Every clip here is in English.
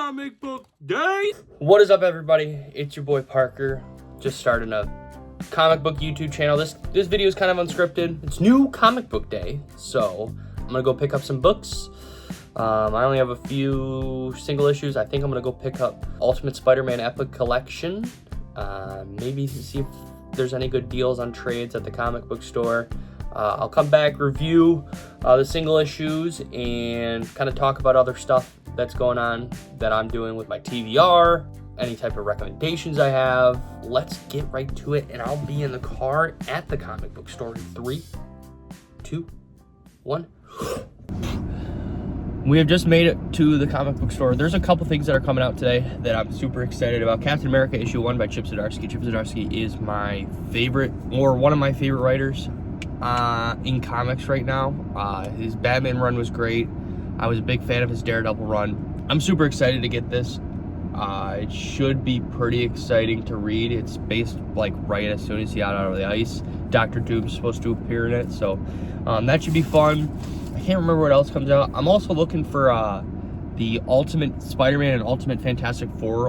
comic book day. What is up, everybody? It's your boy Parker. Just starting a comic book YouTube channel. This video is kind of unscripted. It's new comic book day, so I'm gonna go pick up some books. I only have a few single issues. I think I'm gonna go pick up Ultimate Spider-Man Epic Collection. Maybe see if there's any good deals on trades at the comic book store. I'll come back, review the single issues, and kind of talk about other stuff that's going on that I'm doing with my TVR, any type of recommendations I have. Let's get right to it, and I'll be in the car at the comic book store in 3, 2, 1. We have just made it to the comic book store. There's a couple things that are coming out today that I'm super excited about. Captain America issue 1 by Chip Zdarsky. Chip Zdarsky is my favorite, or one of my favorite writers in comics right now. His Batman run was great. I was a big fan of his Daredevil run. I'm super excited to get this. It should be pretty exciting to read. It's based like right as soon as he got out of the ice. Dr. Doom's supposed to appear in it, so that should be fun. I can't remember what else comes out. I'm also looking for the Ultimate Spider-Man and Ultimate Fantastic Four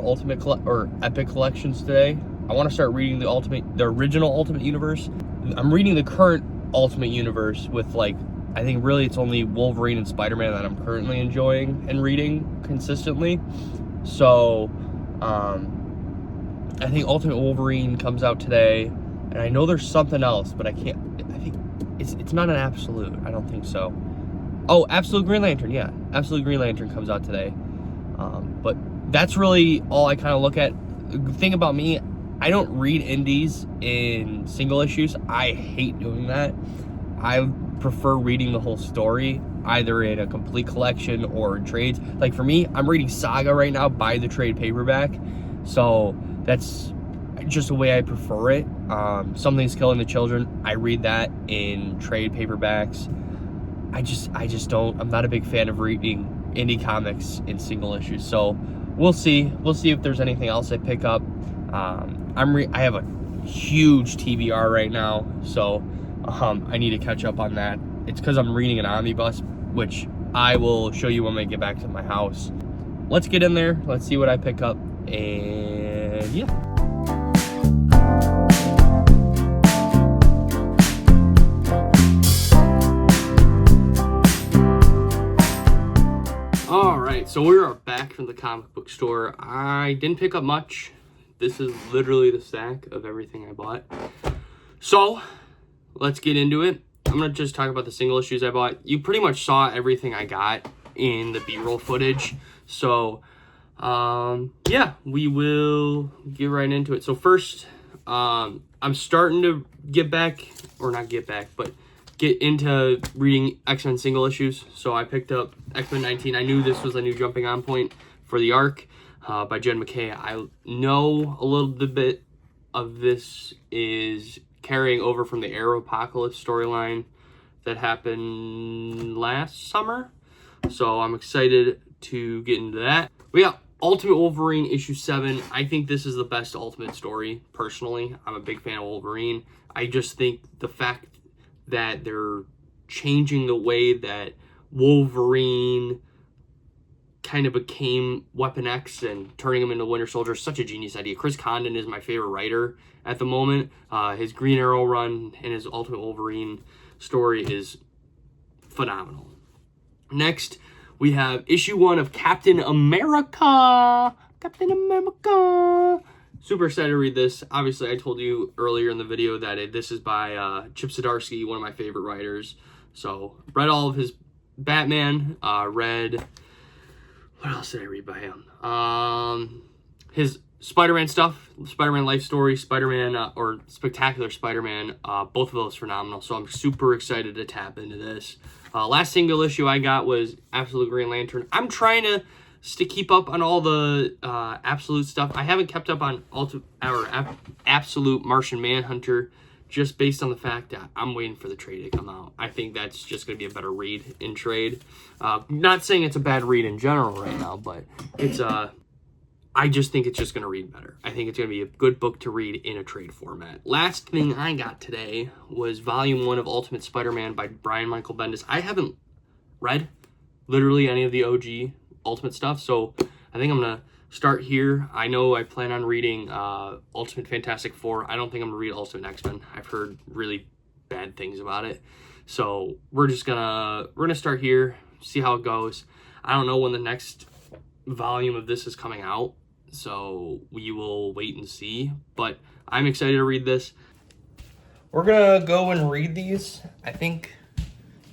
Epic collections today. I want to start reading the original Ultimate Universe. I'm reading the current Ultimate Universe with, like, I think really it's only Wolverine and Spider-Man that I'm currently enjoying and reading consistently. So I think Ultimate Wolverine comes out today, and I know there's something else, but I think it's not an Absolute. I don't think so. Oh, Absolute Green Lantern, yeah. Absolute Green Lantern comes out today. But that's really all I kind of look at. The thing about me, I don't read indies in single issues. I hate doing that. I prefer reading the whole story, either in a complete collection or in trades. Like for me, I'm reading Saga right now by the trade paperback. So that's just the way I prefer it. Something's Killing the Children, I read that in trade paperbacks. I just don't, I'm not a big fan of reading indie comics in single issues. So we'll see if there's anything else I pick up. I have a huge TBR right now, so I need to catch up on that. It's because I'm reading an omnibus, which I will show you when I get back to my house. Let's get in there. Let's see what I pick up, and yeah. All right, so we are back from the comic book store. I didn't pick up much. This is literally the stack of everything I bought. So let's get into it. I'm gonna just talk about the single issues I bought. You pretty much saw everything I got in the B-roll footage. So yeah, we will get right into it. So first, I'm starting to get into reading X-Men single issues. So I picked up X-Men 19. I knew this was a new jumping on point for the arc by Jed MacKay. I know a little bit of this is carrying over from the Arrow Apocalypse storyline that happened last summer. So I'm excited to get into that. We got Ultimate Wolverine issue 7. I think this is the best Ultimate story, personally. I'm a big fan of Wolverine. I just think the fact that they're changing the way that Wolverine kind of became Weapon X and turning him into Winter Soldier is such a genius idea. Chris Condon is my favorite writer at the moment. His Green Arrow run and his Ultimate Wolverine story is phenomenal. Next, we have issue 1 of Captain America. Captain America. Super excited to read this. Obviously, I told you earlier in the video that this is by Chip Zdarsky, one of my favorite writers. So, read all of his Batman. Read... What else did I read by him? His Spider-Man stuff, Spider-Man life story, Spider-Man, or Spectacular Spider-Man, both of those phenomenal. So I'm super excited to tap into this. Last single issue I got was Absolute Green Lantern. I'm trying to keep up on all the Absolute stuff. I haven't kept up on Absolute Martian Manhunter, just based on the fact that I'm waiting for the trade to come out. I think that's just going to be a better read in trade. Not saying it's a bad read in general right now, but it's I just think it's just going to read better. I think it's going to be a good book to read in a trade format. Last thing I got today was Volume 1 of Ultimate Spider-Man by Brian Michael Bendis. I haven't read literally any of the OG Ultimate stuff, so I think I'm going to start here. I know I plan on reading Ultimate Fantastic Four. I don't think I'm going to read Ultimate X-Men. I've heard really bad things about it. So we're gonna start here, see how it goes. I don't know when the next volume of this is coming out, so we will wait and see. But I'm excited to read this. We're gonna go and read these. I think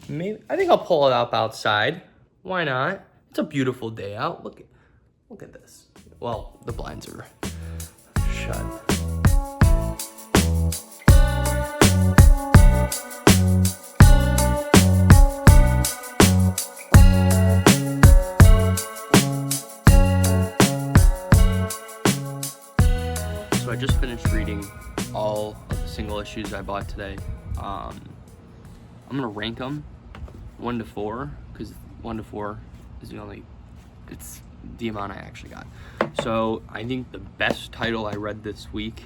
I'll pull it up outside. Why not? It's a beautiful day out. Look at this. Well, the blinds are shut. So I just finished reading all of the single issues I bought today. I'm gonna rank them 1 to 4 because 1 to 4 is it's the amount I actually got. So I think the best title I read this week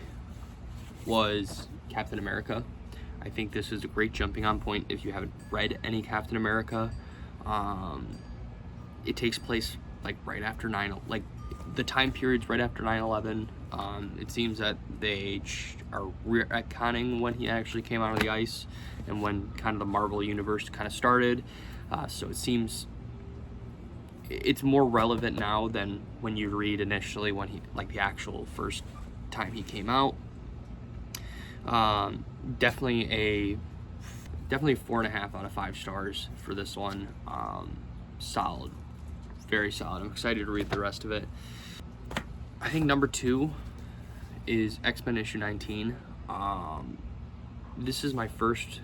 was Captain America. I think this is a great jumping on point if you haven't read any Captain America. It takes place like right after the time period's right after 9/11. It seems that they are retconning when he actually came out of the ice and when kind of the Marvel universe kind of started. So it seems it's more relevant now than when you read initially when the actual first time he came out. Definitely 4.5 out of 5 stars for this one. Solid, very solid. I'm excited to read the rest of it. I think number 2 is X-Men issue 19. This is my first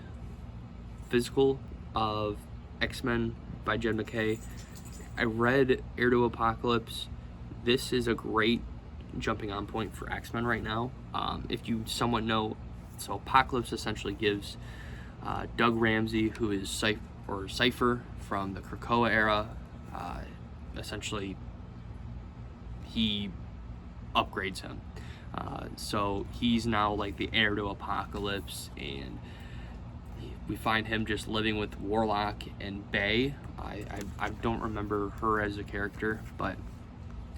physical of X-Men by Jed MacKay. I read Heir to Apocalypse. This is a great jumping on point for X-Men right now. If you somewhat know, so Apocalypse essentially gives Doug Ramsey, who is Cypher from the Krakoa era, essentially he upgrades him. So he's now like the heir to Apocalypse, and we find him just living with Warlock and Bay. I don't remember her as a character, but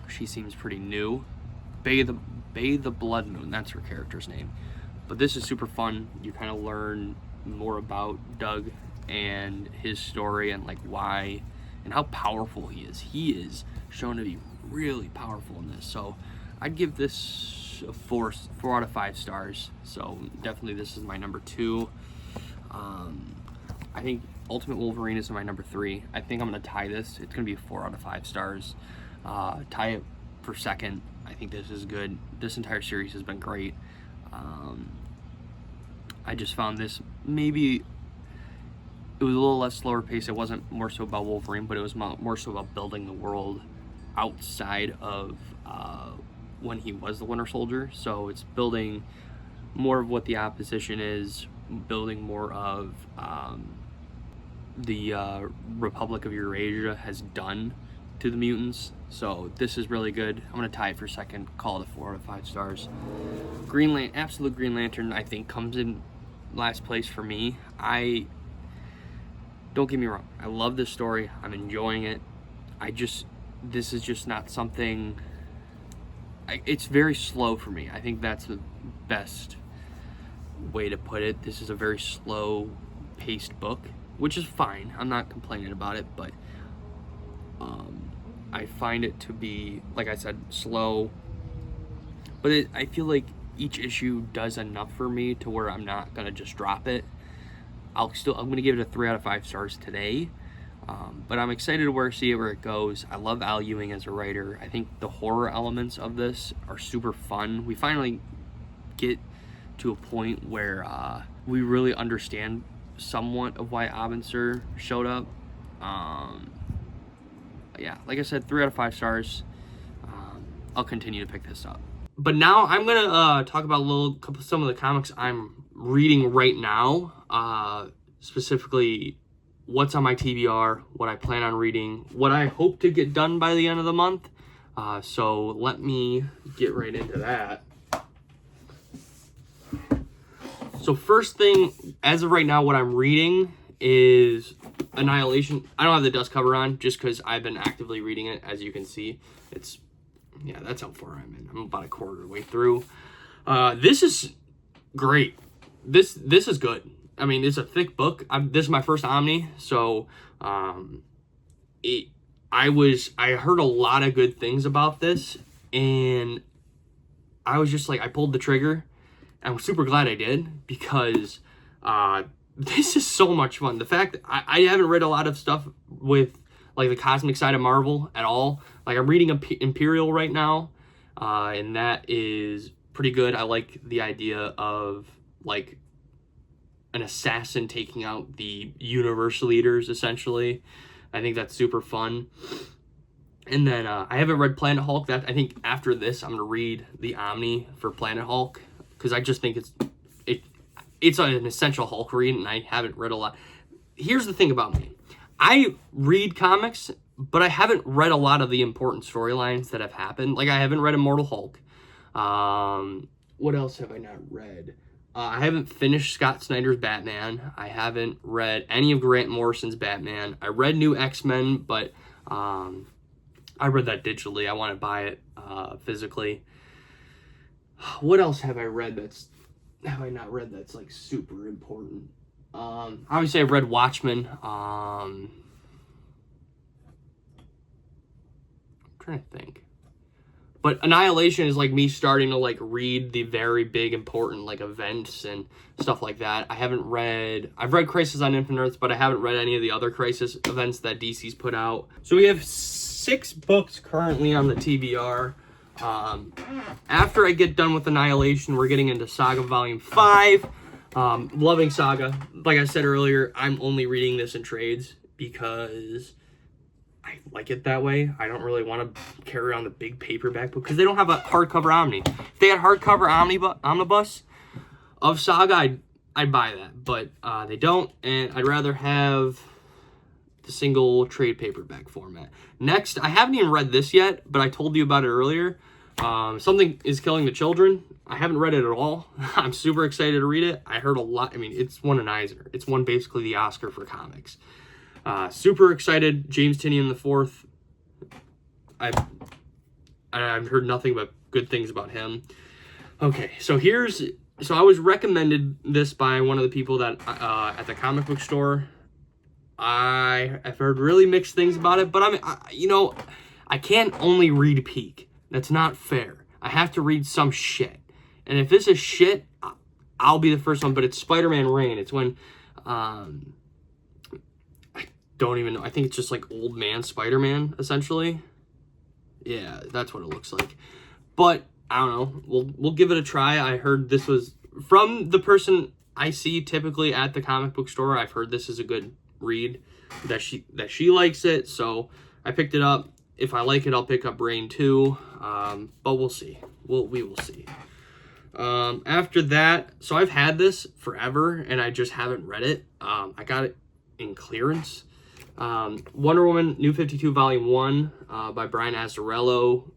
she seems pretty new. Bay the Blood Moon, that's her character's name. But this is super fun. You kind of learn more about Doug and his story and like why and how powerful he is. He is shown to be really powerful in this. So I'd give this a 4 out of 5 stars. So definitely this is my number 2. I think Ultimate Wolverine is my number 3. I think I'm going to tie this. It's going to be a 4 out of 5 stars. Tie it for second. I think this is good. This entire series has been great. I just found this maybe it was a little less slower pace. It wasn't more so about Wolverine, but it was more so about building the world outside of when he was the Winter Soldier. So it's building more of what the opposition is, building more of the Republic of Eurasia has done to the mutants. So this is really good. I'm going to tie it for second, call it a 4 out of 5 stars. Absolute Green Lantern, I think, comes in last place for me. Don't get me wrong, I love this story. I'm enjoying it. This is just not something, it's very slow for me. I think that's the best way to put it. This is a very slow paced book, which is fine. I'm not complaining about it, but I find it to be, like I said, slow. But I feel like each issue does enough for me to where I'm not gonna just drop it. I'm gonna give it a 3 out of 5 stars today. But I'm excited to see where it goes. I love Al Ewing as a writer. I think the horror elements of this are super fun. We finally get to a point where we really understand somewhat of why Abensur showed up. Yeah, like I said, 3 out of 5 stars. I'll continue to pick this up. But now I'm gonna talk about some of the comics I'm reading right now. Specifically, what's on my TBR, what I plan on reading, what I hope to get done by the end of the month. So let me get right into that. So first thing, as of right now, what I'm reading is Annihilation. I don't have the dust cover on just because I've been actively reading it. As you can see, it's, yeah, that's how far I'm in. I'm about a quarter way through. This is great. This is good. I mean, it's a thick book. This is my first Omni, so I heard a lot of good things about this, and I was just like, I pulled the trigger. I'm super glad I did, because this is so much fun. The fact that I haven't read a lot of stuff with like the cosmic side of Marvel at all. Like, I'm reading Imperial right now, and that is pretty good. I like the idea of like an assassin taking out the universe leaders, essentially. I think that's super fun. And then I haven't read Planet Hulk. That, I think after this, I'm gonna read the Omni for Planet Hulk, because I just think it's an essential Hulk read, and I haven't read a lot. Here's the thing about me. I read comics, but I haven't read a lot of the important storylines that have happened. Like, I haven't read Immortal Hulk. What else have I not read? I haven't finished Scott Snyder's Batman. I haven't read any of Grant Morrison's Batman. I read New X-Men, but I read that digitally. I want to buy it physically. What else have I read have I not read that's like super important? Obviously I've read Watchmen. I'm trying to think. But Annihilation is like me starting to like read the very big important like events and stuff like that. I've read Crisis on Infinite Earths, but I haven't read any of the other Crisis events that DC's put out. So we have 6 books currently on the TBR. After I get done with Annihilation, we're getting into Saga Volume 5. Loving Saga. Like I said earlier, I'm only reading this in trades because I like it that way. I don't really want to carry around the big paperback book because they don't have a hardcover Omni. If they had hardcover omnibus of Saga, I'd buy that, but they don't, and I'd rather have the single trade paperback format. Next, I haven't even read this yet, but I told you about it earlier. Something is Killing the Children. I haven't read it at all. I'm super excited to read it. I heard a lot. I mean, it's won an Eisner. It's won basically the Oscar for comics. Super excited. James Tynion IV. I've heard nothing but good things about him. Okay, so I was recommended this by one of the people that at the comic book store. I've heard really mixed things about it, but I can't only read Peak. That's not fair. I have to read some shit. And if this is shit, I'll be the first one, but it's Spider-Man Reign. It's when, I don't even know. I think it's just like old man Spider-Man, essentially. Yeah, that's what it looks like. But, I don't know. We'll give it a try. I heard this was, from the person I see typically at the comic book store, I've heard this is a good read, that she likes it, so I picked it up. If I like it, I'll pick up Reign 2, but we'll see. We will see. After that, so I've had this forever, and I just haven't read it. I got it in clearance. Wonder Woman New 52 Volume 1 by Brian Azzarello.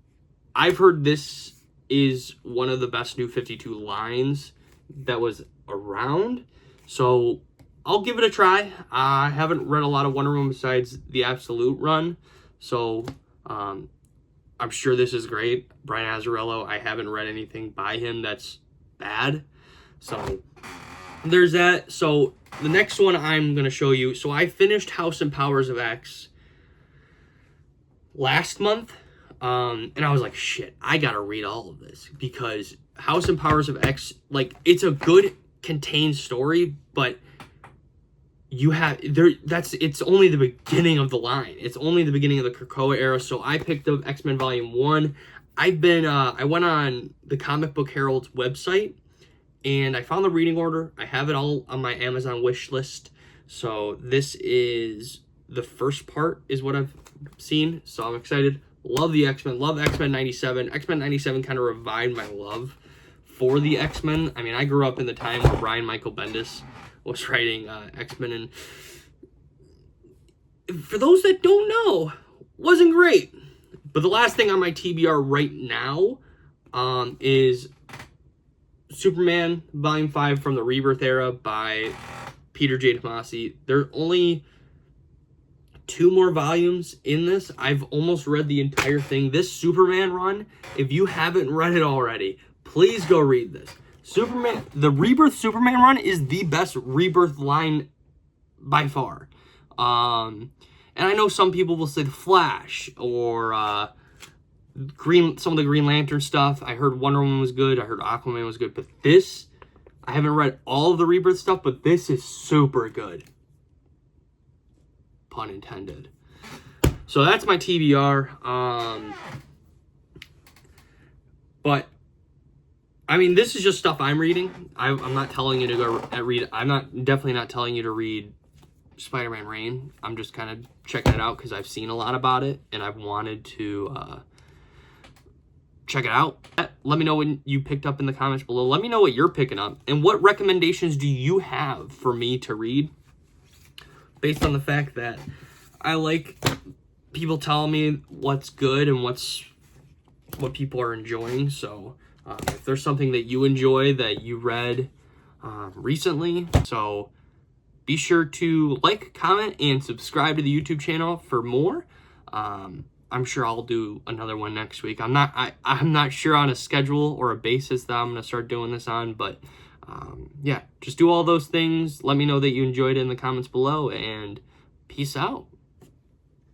I've heard this is one of the best New 52 lines that was around, so I'll give it a try. I haven't read a lot of Wonder Woman besides the Absolute run, so I'm sure this is great. Brian Azzarello, I haven't read anything by him that's bad, so there's that. So the next one I'm going to show you, so I finished House and Powers of X last month, and I was like, shit, I got to read all of this, because House and Powers of X, like, it's a good contained story, but it's only the beginning of the line. It's only the beginning of the Krakoa era. So I picked up X-Men Volume 1. I went on the Comic Book Herald's website, and I found the reading order. I have it all on my Amazon wish list. So this is the first part is what I've seen. So I'm excited. Love the X-Men. Love X-Men 97. X-Men 97 kind of revived my love for the X-Men. I mean, I grew up in the time where Brian Michael Bendis was writing X-Men, and for those that don't know, wasn't great. But the last thing on my TBR right now is Superman Volume 5 from the Rebirth era by Peter J. Tomasi. There's only 2 more volumes in this. I've almost read the entire thing. This Superman run, if you haven't read it already, please go read this. The Rebirth Superman run is the best Rebirth line by far. And I know some people will say The Flash or some of the Green Lantern stuff. I heard Wonder Woman was good. I heard Aquaman was good. But this, I haven't read all of the Rebirth stuff, but this is super good. Pun intended. So that's my TBR. But I mean, this is just stuff I'm reading. I'm not telling you to go read. Definitely not telling you to read Spider-Man Reign. I'm just kind of checking it out because I've seen a lot about it and I've wanted to check it out. Let me know what you picked up in the comments below. Let me know what you're picking up and what recommendations do you have for me to read, based on the fact that I like people telling me what's good and what people are enjoying. So if there's something that you enjoy that you read recently, so be sure to like, comment, and subscribe to the YouTube channel for more. I'm sure I'll do another one next week. I'm not sure on a schedule or a basis that I'm going to start doing this on, but yeah, just do all those things. Let me know that you enjoyed it in the comments below, and peace out.